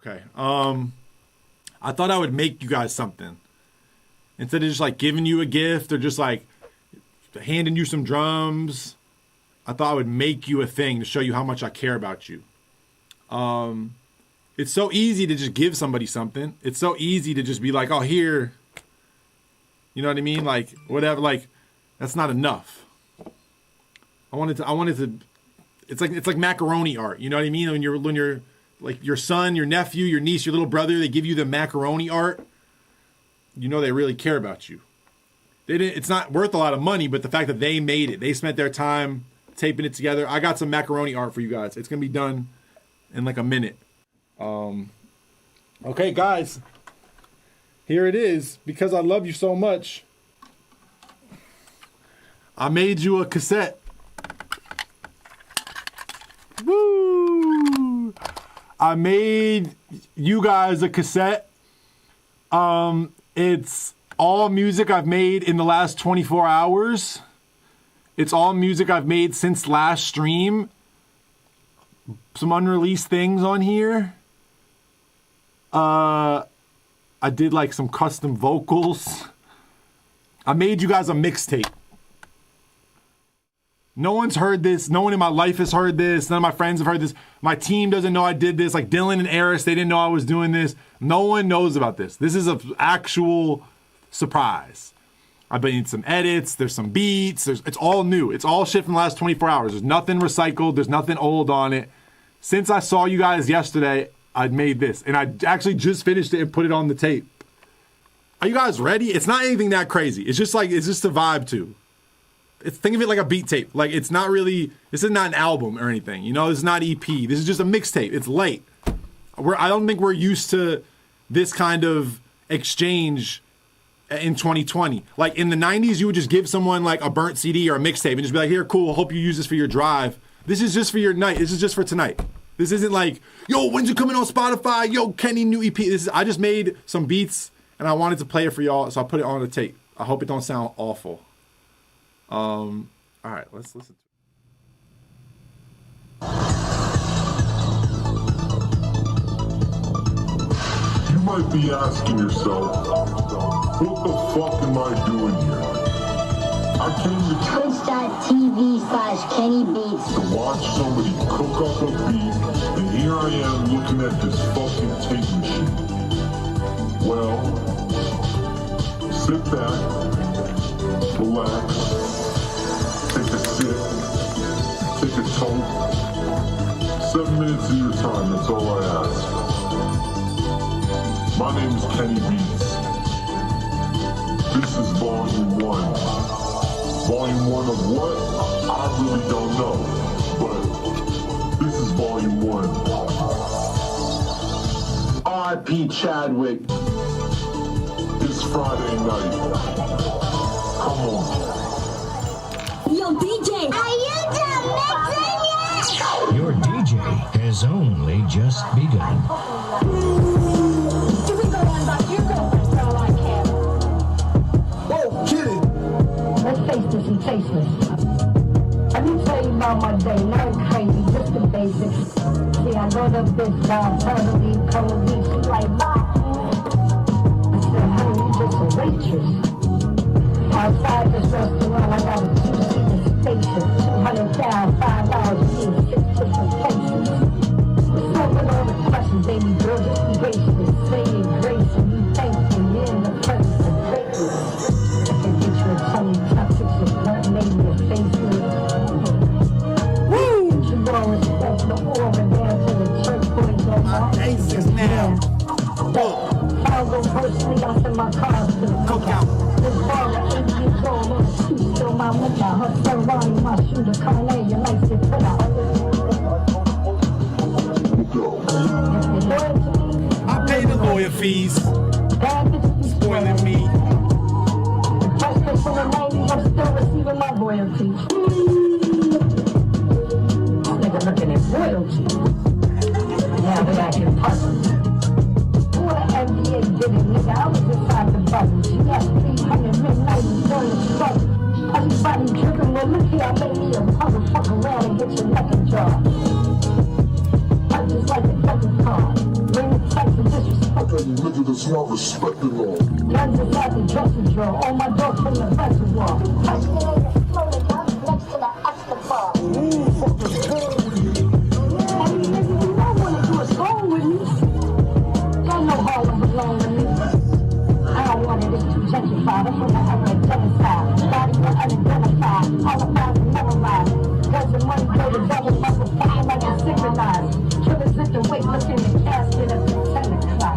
Okay. I thought I would make you guys something. Instead of just like giving you a gift or just like handing you some drums, I thought I would make you a thing to show you how much I care about you. It's so easy to just give somebody something. It's so easy to just be like, oh, here. You know what I mean? Like, whatever. Like, that's not enough. I wanted to. It's like macaroni art. You know what I mean? When you're like your son, your nephew, your niece, your little brother, they give you the macaroni art. You know they really care about you. It's not worth a lot of money, but the fact that they made it, they spent their time taping it together. I got some macaroni art for you guys. It's gonna be done in like a minute. Okay, guys, here it is. Because I love you so much, I made you a cassette. Woo! I made you guys a cassette. It's all music I've made in the last 24 hours. It's all music I've made since last stream. Some unreleased things on here. I did like some custom vocals. I made you guys a mixtape. No one's heard this. No one in my life has heard this. None of my friends have heard this. My team doesn't know I did this. Like Dylan and Eris, they didn't know I was doing this. No one knows about this. This is an actual surprise. I've made some edits. There's some beats. It's all new. It's all shit from the last 24 hours. There's nothing recycled. There's nothing old on it. Since I saw you guys yesterday, I'd made this. And I actually just finished it and put it on the tape. Are you guys ready? It's not anything that crazy. It's just a vibe too. Think of it like a beat tape. Like it's not really, this is not an album or anything. You know, this is not EP. This is just a mixtape. It's late. I don't think we're used to this kind of exchange in 2020. Like in the 90s, you would just give someone like a burnt CD or a mixtape and just be like, here, cool, hope you use this for your drive. This is just for your night. This is just for tonight. This isn't like, yo, when's it coming on Spotify? Yo, Kenny, new EP. I just made some beats and I wanted to play it for y'all, so I put it on the tape. I hope it don't sound awful. All right, let's listen to it. You might be asking yourself, what the fuck am I doing here? I came to Twitch.tv/KennyBeats to watch somebody cook up a beat, and here I am looking at this fucking tape machine. Well, sit back, relax, take a sip, take a toke. 7 minutes of your time, that's all I ask. My name is Kenny Beats. This is volume 1. Volume 1 of what? I really don't know. But this is volume 1. R.I.P. Chadwick. It's Friday night. Come on. Yo, DJ, are you done mixing yet? Your DJ has only just begun. Do we go down about your girlfriend so I can? Whoa, kitty! Let's face this and face this. Let me tell you about my day, nothing crazy, just the basics. See, I know the bitch down, totally cold, she's like, bye. I said, honey, you just a waitress. Outside this restaurant, I got a 2-seater station, 200 down, $5 a year, 6 different places. What's up with all the questions, baby girl, just be gracious, say your grace, and you thank me, you're in the presence of greatness. I can get you a tummy tuck, fix your butt, maybe your face good. Woo! You know it's from the organ down to the church boys on my faces now. I'll go personally out in my car to the cookout. This bar at 8 years old on the street, still my window. Her Ferrari, my shooter, Cartier, your lights get put out. I pay the lawyer fees. Spoiling me. Just from the 90s, I'm still receiving my royalty. Nigga looking at royalty. Now they acting puzzled. NBA did it, nigga. I was inside the bubble. She got 300 midnight and during the struggle. Everybody tripping, well, look here, I made me a puzzle. Fuck around and get your neck and jaw. I just like a double car. Bring the any nigga that's not respecting all. Guns is out the dresser drawer. All my dogs from the reservoir. Touch the nigga floating up next to the Escobar. Hey, nigga, you don't wanna do a song with me. Don't know Harlem belong to me. I don't want it, it's too gentrified. I'm from the era genocide. Body unidentified. All the files are memorized. Cause the money go to double motherfucker like it's synchronized. Killers at the wake, look in the casket at the 10 o'clock.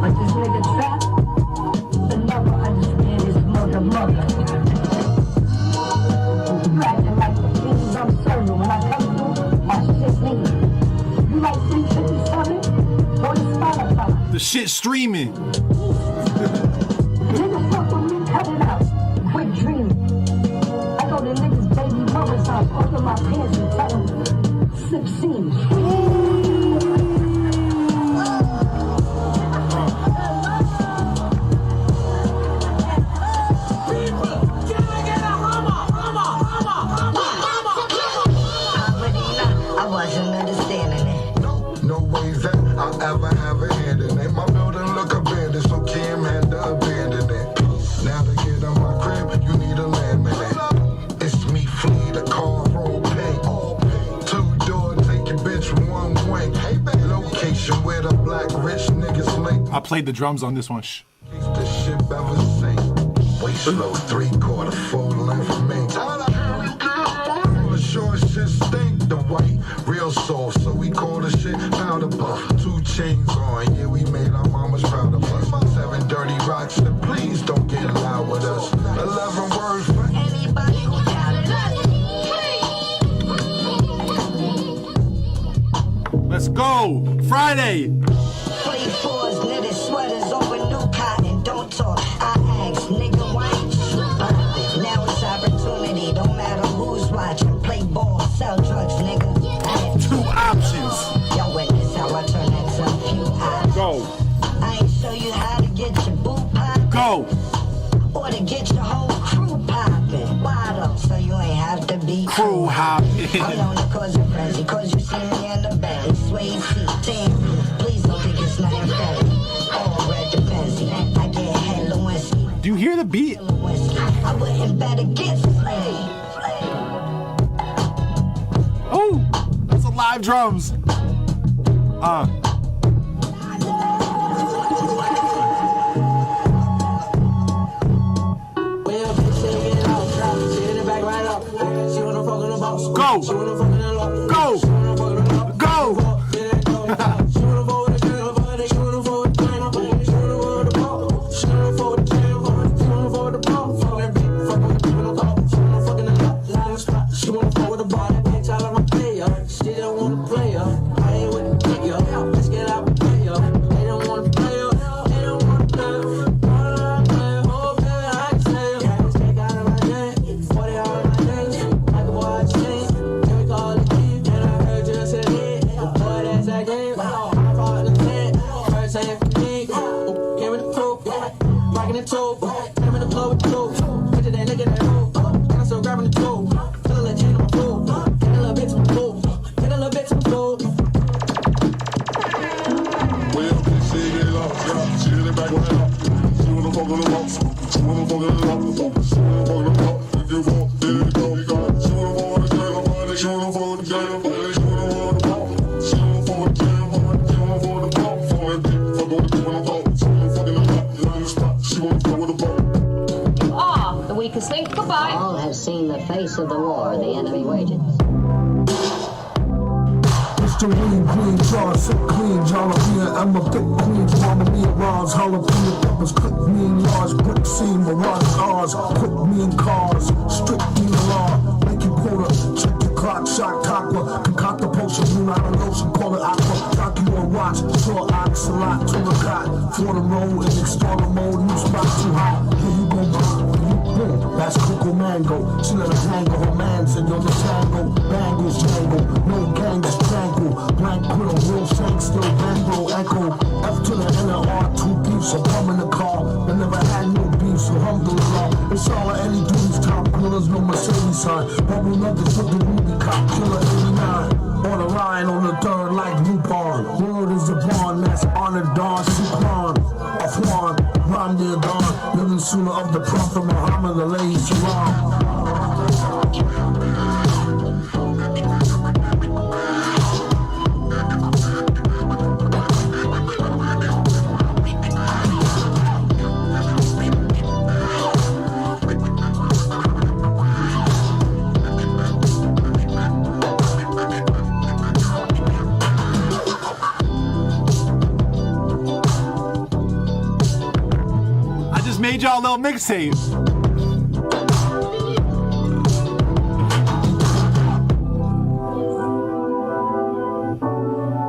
But this nigga trap, the never understand his mother. You acting like the things I'm serving. When I come through, my shit nigga. You like 357? Go to Spotify. The shit streaming. Nigga fuck with me, cut it out. Quit dreaming. I go to niggas' baby mother's house, open my pants and tell them, slip scene. I wasn't understanding it. No way that I'll ever have a hand in it. My building look abandoned, so Kim had to abandon it. Now to get in my crib, you need a laminate. It's me, Flea, the car, roll paint. 2-door, take your bitch one way. Location where the black rich niggas link. I played the drums on this one. The ship ever sink. Waist low, 3/4, full length mink. The short shit stink, the white, real soft, so we call the shit powder puff. 2 chains on, yeah, we made our mamas proud of us. 7 dirty rocks, and please don't get loud with us. 11 words for Anybody who doubted us. Let's go. Friday. 24s, knitted sweaters over new cotton. Don't talk, I ask, nigga, why ain't you poppin'? Now it's opportunity, don't matter who's watching. Play ball, sell drugs, nigga. I had 2 options. Y'all witness how I turn that to a few eyes. Go. I ain't show you how to get your boot poppin'. Go. Or to get your whole crew poppin'. Why though? So you ain't have to be Crew hop. I'm known to cause a frenzy, cause you see me in the belly. Suede seat, damn. Please don't think it's nothing felony. All red defensive. I get hella whiskey. Do you hear the beat? Whiskey. I wouldn't bet against Flay. Oh, that's a live drums. Go. Go. Go. The weakest link. Goodbye. All have seen the face of the war the enemy wages. Mr. Green jars, sick clean, jalapeno, Emma, thick queens, mama, me and Ron's, jalapeno peppers, cook me in yards, brick scene, mirage ours, cook me in cars, strictly the law, make you quota, check your clock, shot copper, concoct the potion, moon out of lotion, call it aqua, dock you on watch, short ox, a lot, to the cot, for the road, and external mode, new spot too hot, here you go, boom, that's Coco Mango, she let her tango, her man's in on the tango, bangles jangle, no gang, that's jangle, blank quill, real shank, still bando, echo, F to the NLR, 2 beefs, so come in the car, I never had no beef, so alhamdulillah, it's all of any dudes, top killers, no Mercedes sign, bubble nuggets with the ruby cop killer 89, on the line, on the third, like Lupin, word is the bond, one that's on the dawn, Sukran, Afwan, Ramdir Dawn, living sooner of the Prophet Muhammad, alayhi salam. Made y'all a little mixtape.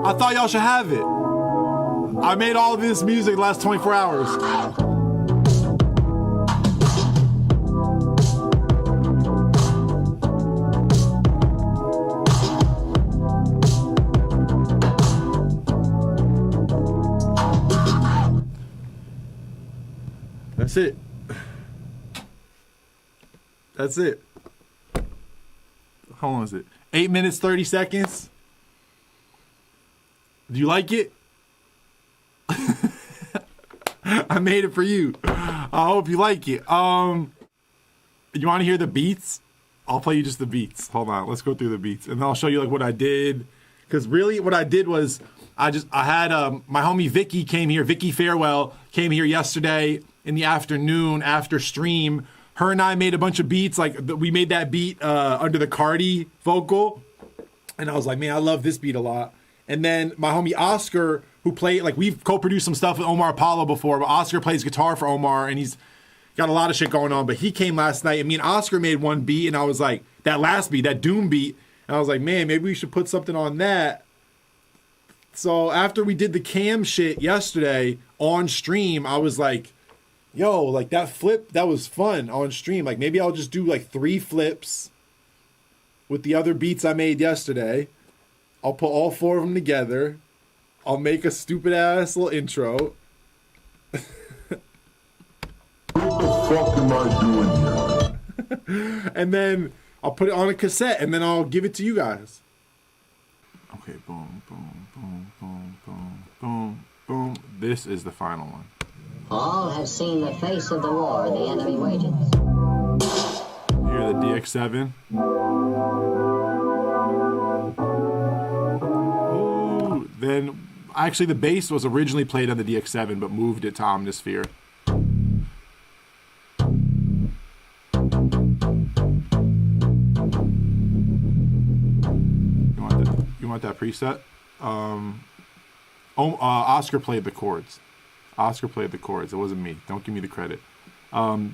I thought y'all should have it. I made all of this music the last 24 hours. That's it. That's it. How long is it? 8 minutes, 30 seconds. Do you like it? I made it for you. I hope you like it. You want to hear the beats? I'll play you just the beats. Hold on. Let's go through the beats. And then I'll show you like what I did. Because really what I did was I had my homie Vicky came here. Vicky Farewell came here yesterday in the afternoon after stream. Her and I made a bunch of beats. Like we made that beat under the Cardi vocal. And I was like, man, I love this beat a lot. And then my homie Oscar, who played, like we've co-produced some stuff with Omar Apollo before, but Oscar plays guitar for Omar and he's got a lot of shit going on. But he came last night and me and Oscar made one beat and I was like, that last beat, that Doom beat. And I was like, man, maybe we should put something on that. So after we did the cam shit yesterday on stream, I was like, yo, like that flip, that was fun on stream. Like maybe I'll just do like 3 flips with the other beats I made yesterday. I'll put all 4 of them together. I'll make a stupid ass little intro. What the fuck am I doing here? And then I'll put it on a cassette and then I'll give it to you guys. Okay, boom, boom, boom, boom, boom, boom, boom. This is the final one. All have seen the face of the war the enemy wages. Here, the DX7. Ooh, then, actually the bass was originally played on the DX7, but moved it to Omnisphere. You want that preset? Oscar played the chords. Oscar played the chords. It wasn't me. Don't give me the credit.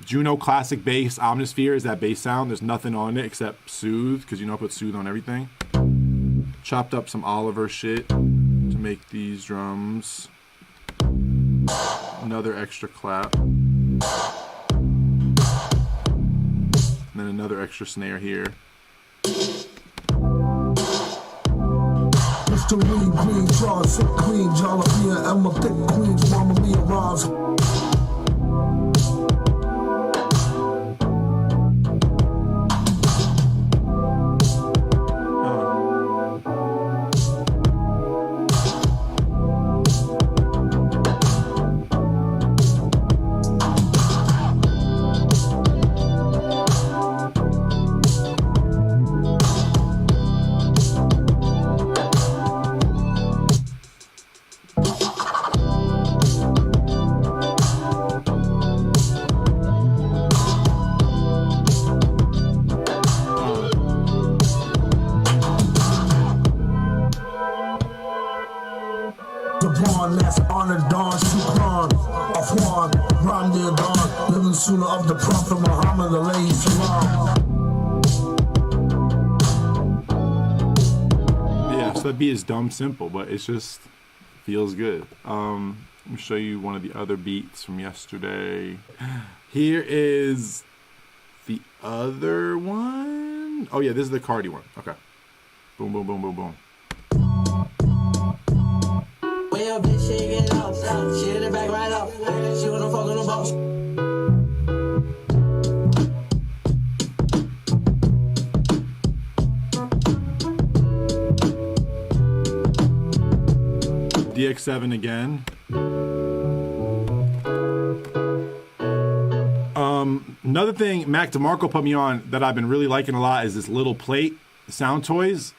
Juno Classic Bass Omnisphere is that bass sound. There's nothing on it except Soothe, because you know I put Soothe on everything. Chopped up some Oliver shit to make these drums. Another extra clap. And then another extra snare here. Mr. Green, Green, Charles, Sick Queen, Jalapia, Emma, Thick Queens, Mama Mia, Robs. Of the Prophet Muhammad, alayhi salam. Yeah, so that beat is dumb simple, but it's just feels good. Let me show you one of the other beats from yesterday. Here is the other one. Oh yeah, this is the Cardi one. Okay. Boom, boom, boom, boom, boom. When your bitch shit get off, she hit it back right off. She wanna fuck on the boss. DX7 again. Another thing Mac DeMarco put me on that I've been really liking a lot is this little plate, Sound Toys.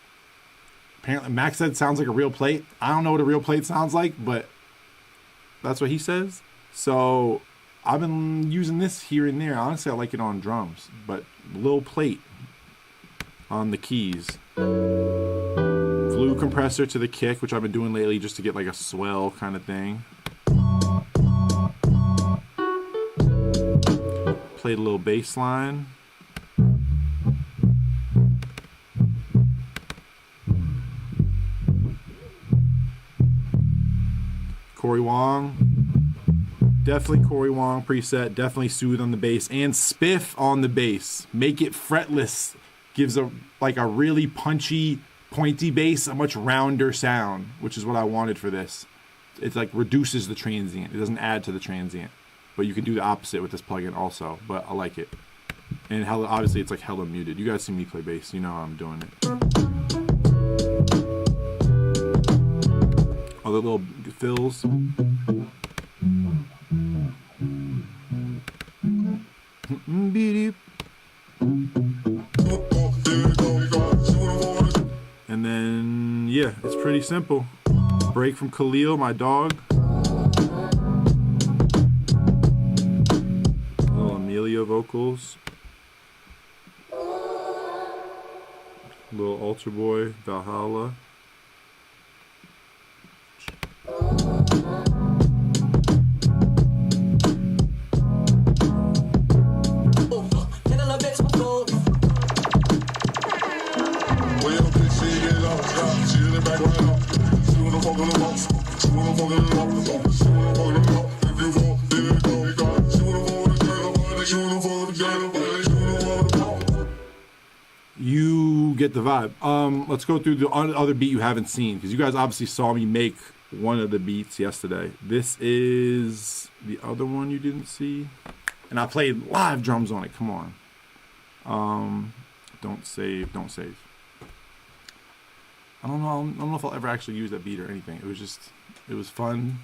Apparently, Mac said it sounds like a real plate. I don't know what a real plate sounds like, but that's what he says. So I've been using this here and there. Honestly, I like it on drums, but little plate on the keys. Flute compressor to the kick, which I've been doing lately just to get like a swell kind of thing. Played a little bass line. Corey Wong. Definitely Corey Wong preset. Definitely Soothe on the bass and Spiff on the bass. Make it fretless. Gives a really punchy, pointy bass, a much rounder sound, which is what I wanted for this. It like reduces the transient. It doesn't add to the transient. But you can do the opposite with this plugin also, but I like it. And hella, obviously it's like hella muted. You guys see me play bass, you know how I'm doing it. Other little fills. And then, yeah, it's pretty simple. Break from Khalil, my dog. Amelia vocals. Little Altar Boy, Valhalla. You get the vibe. Let's go through the other beat you haven't seen, because you guys obviously saw me make one of the beats yesterday. This is the other one you didn't see, and I played live drums on it. Come on. Don't save. I don't know if I'll ever actually use that beat or anything. It was fun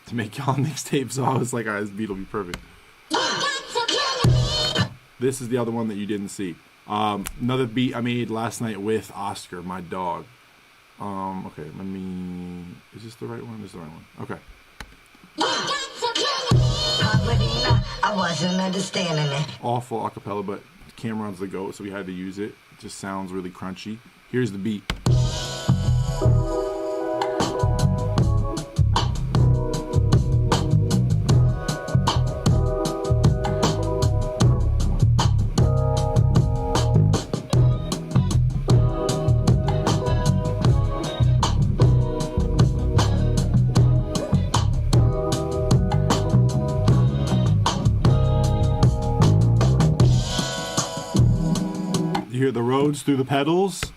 to make y'all mixtape, so I was like, all right, this beat will be perfect. This is the other one that you didn't see. Another beat I made last night with Oscar, my dog. Okay, is this the right one? This is the right one. Okay. I wasn't understanding it. Awful acapella, but Cameron's the GOAT, so we had to use it. It just sounds really crunchy. Here's the beat. You hear the Rhodes through the pedals.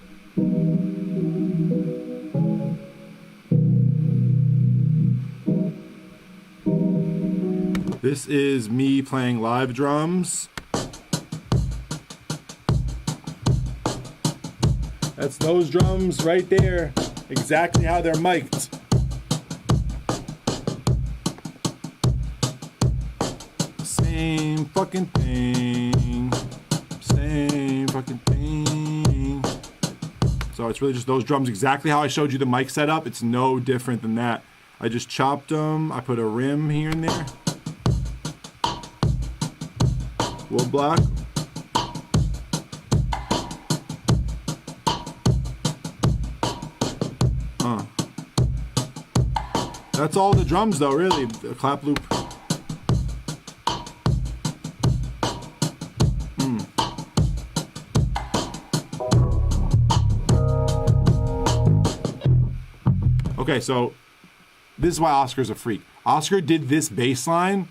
This is me playing live drums. That's those drums right there, exactly how they're mic'd. Same fucking thing. Same fucking thing. So it's really just those drums exactly how I showed you the mic setup. It's no different than that. I just chopped them. I put a rim here and there. Wood block. That's all the drums though, really. The clap loop. Okay, so this is why Oscar's a freak. Oscar did this bass line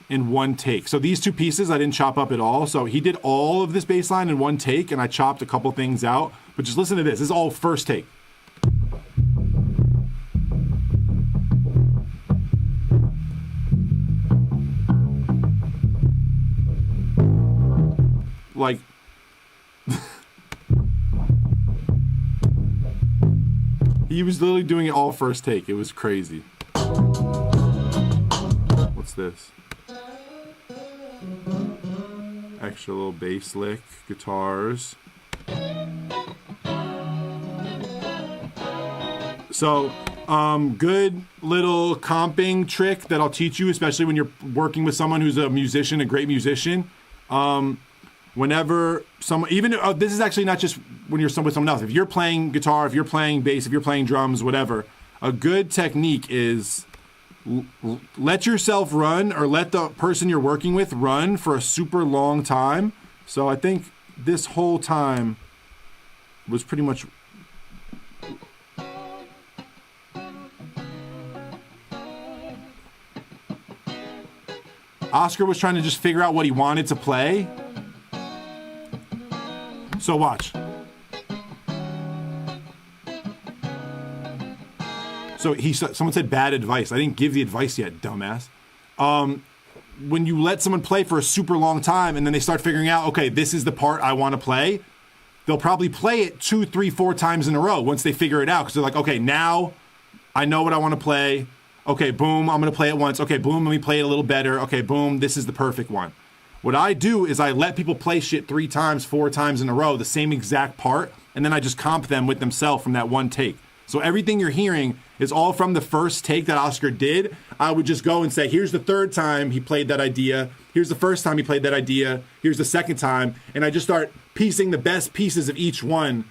in one take. So these two pieces I didn't chop up at all. So he did all of this bass line in one take, and I chopped a couple things out. But just listen to this. This is all first take. Like, He was literally doing it all first take. It was crazy. What's this? Extra little bass lick, guitars. So, good little comping trick that I'll teach you, especially when you're working with someone who's a musician, a great musician. Whenever someone, even this is actually not just when you're with someone else. If you're playing guitar, if you're playing bass, if you're playing drums, whatever, a good technique is let yourself run, or let the person you're working with run for a super long time. So I think this whole time was pretty much. Oscar was trying to just figure out what he wanted to play. So watch. So someone said bad advice. I didn't give the advice yet, dumbass. When you let someone play for a super long time and then they start figuring out, okay, this is the part I want to play, they'll probably play it 2, 3, 4 times in a row once they figure it out. Because they're like, okay, now I know what I want to play. Okay, boom, I'm going to play it once. Okay, boom, let me play it a little better. Okay, boom, this is the perfect one. What I do is I let people play shit 3 times, 4 times in a row, the same exact part, and then I just comp them with themselves from that one take. So everything you're hearing is all from the first take that Oscar did. I would just go and say, here's the 3rd time he played that idea. Here's the 1st time he played that idea. Here's the 2nd time. And I just start piecing the best pieces of each one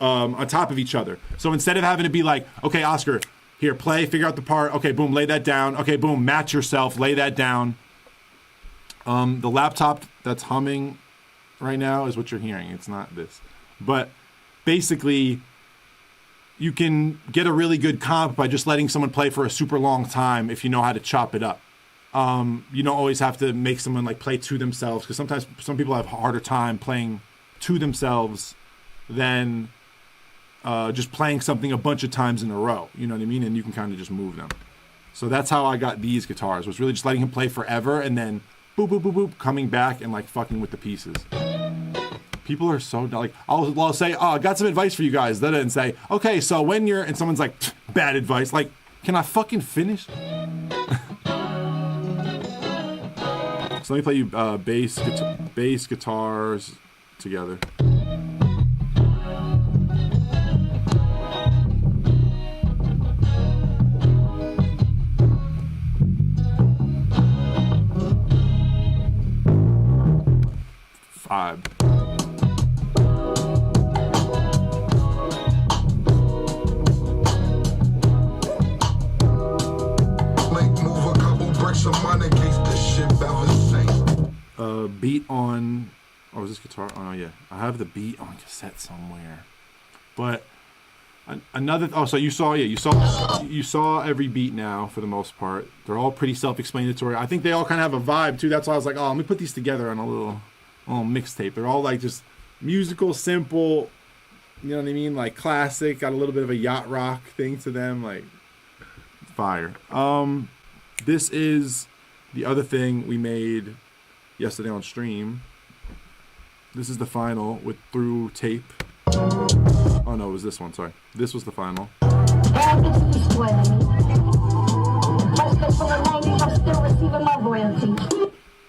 on top of each other. So instead of having to be like, okay, Oscar, here, play, figure out the part. Okay, boom, lay that down. Okay, boom, match yourself, lay that down. The laptop that's humming right now is what you're hearing. It's not this. But basically, you can get a really good comp by just letting someone play for a super long time if you know how to chop it up. You don't always have to make someone like play to themselves, because sometimes some people have a harder time playing to themselves than just playing something a bunch of times in a row. You know what I mean? And you can kind of just move them. So that's how I got these guitars, was really just letting him play forever and then boop, boop, boop, boop, coming back and like fucking with the pieces. People are so like, I'll say, oh, I got some advice for you guys. Then and say, okay, so when you're, and someone's like, bad advice. Like, can I fucking finish? So let me play you bass guitars together. Vibe. Beat on, oh, is this guitar? Oh yeah, I have the beat on cassette somewhere. But another, oh, so you saw every beat now for the most part. They're all pretty self-explanatory. I think they all kind of have a vibe too. That's why I was like, oh, let me put these together on a little mixtape. They're all like just musical, simple, you know what I mean? Like classic, got a little bit of a yacht rock thing to them, like fire. This is the other thing we made yesterday on stream. This is the final with through tape. Oh no, it was this one, sorry. This was the final.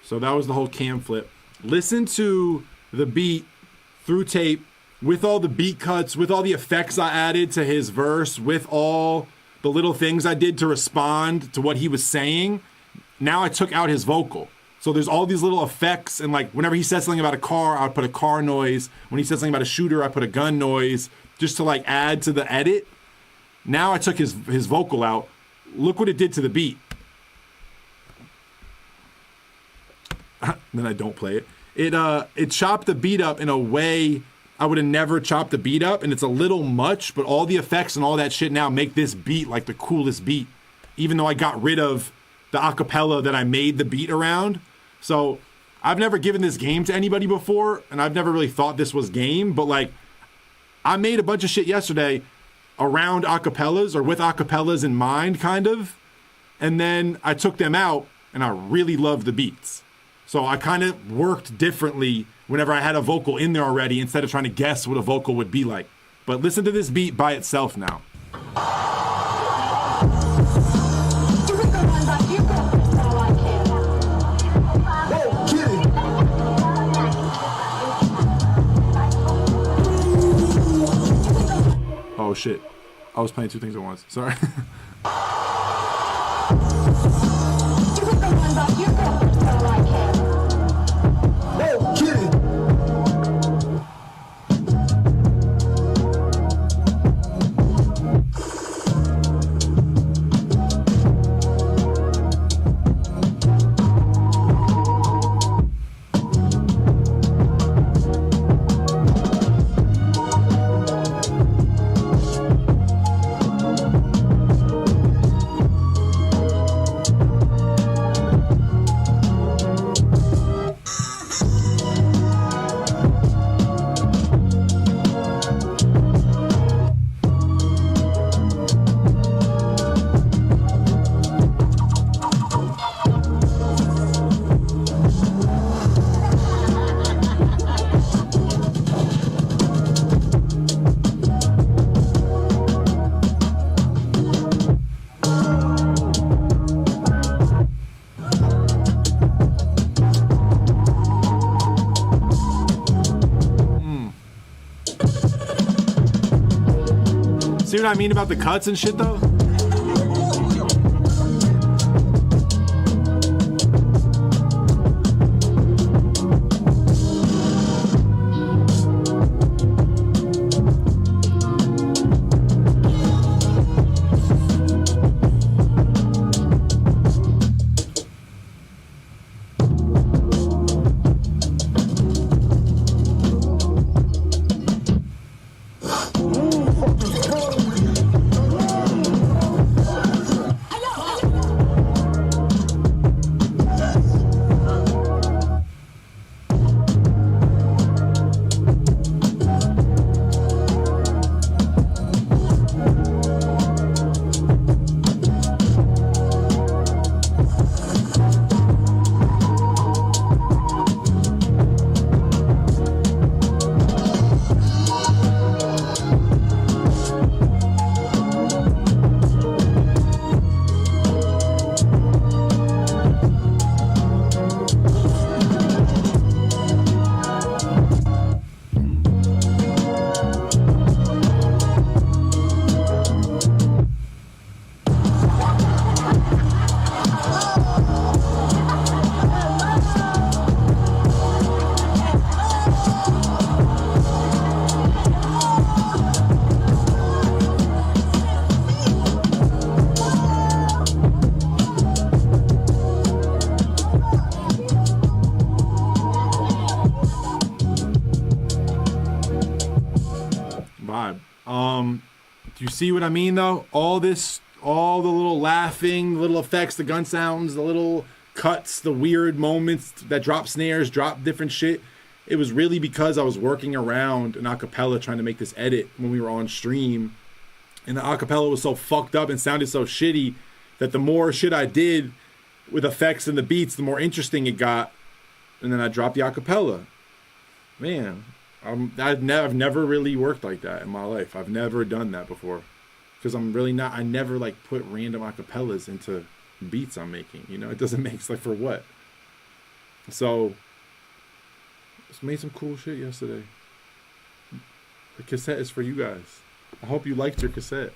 So that was the whole cam flip. Listen to the beat through tape with all the beat cuts, with all the effects I added to his verse, with all the little things I did to respond to what he was saying. Now I took out his vocal. So there's all these little effects, and like whenever he says something about a car, I would put a car noise. When he says something about a shooter, I put a gun noise, just to like add to the edit. Now I took his vocal out. Look what it did to the beat. Then I don't play it. It chopped the beat up in a way I would have never chopped the beat up, and it's a little much, but all the effects and all that shit now make this beat like the coolest beat, even though I got rid of the acapella that I made the beat around. So I've never given this game to anybody before, and I've never really thought this was game, but like I made a bunch of shit yesterday around acapellas or with acapellas in mind, kind of, and then I took them out and I really loved the beats. So I kind of worked differently whenever I had a vocal in there already, instead of trying to guess what a vocal would be like. But listen to this beat by itself now. Oh shit. I was playing two things at once. Sorry. See what I mean about the cuts and shit though? Do you see what I mean though? All this, all the little laughing, the little effects, the gun sounds, the little cuts, the weird moments that drop snares, drop different shit. It was really because I was working around an acapella trying to make this edit when we were on stream. And the acapella was so fucked up and sounded so shitty that the more shit I did with effects and the beats, the more interesting it got. And then I dropped the acapella. Man, I've never really worked like that in my life. I've never done that before. Because I'm really not, I never like put random acapellas into beats I'm making. You know, it doesn't make, like, for what? So, just made some cool shit yesterday. The cassette is for you guys. I hope you liked your cassette.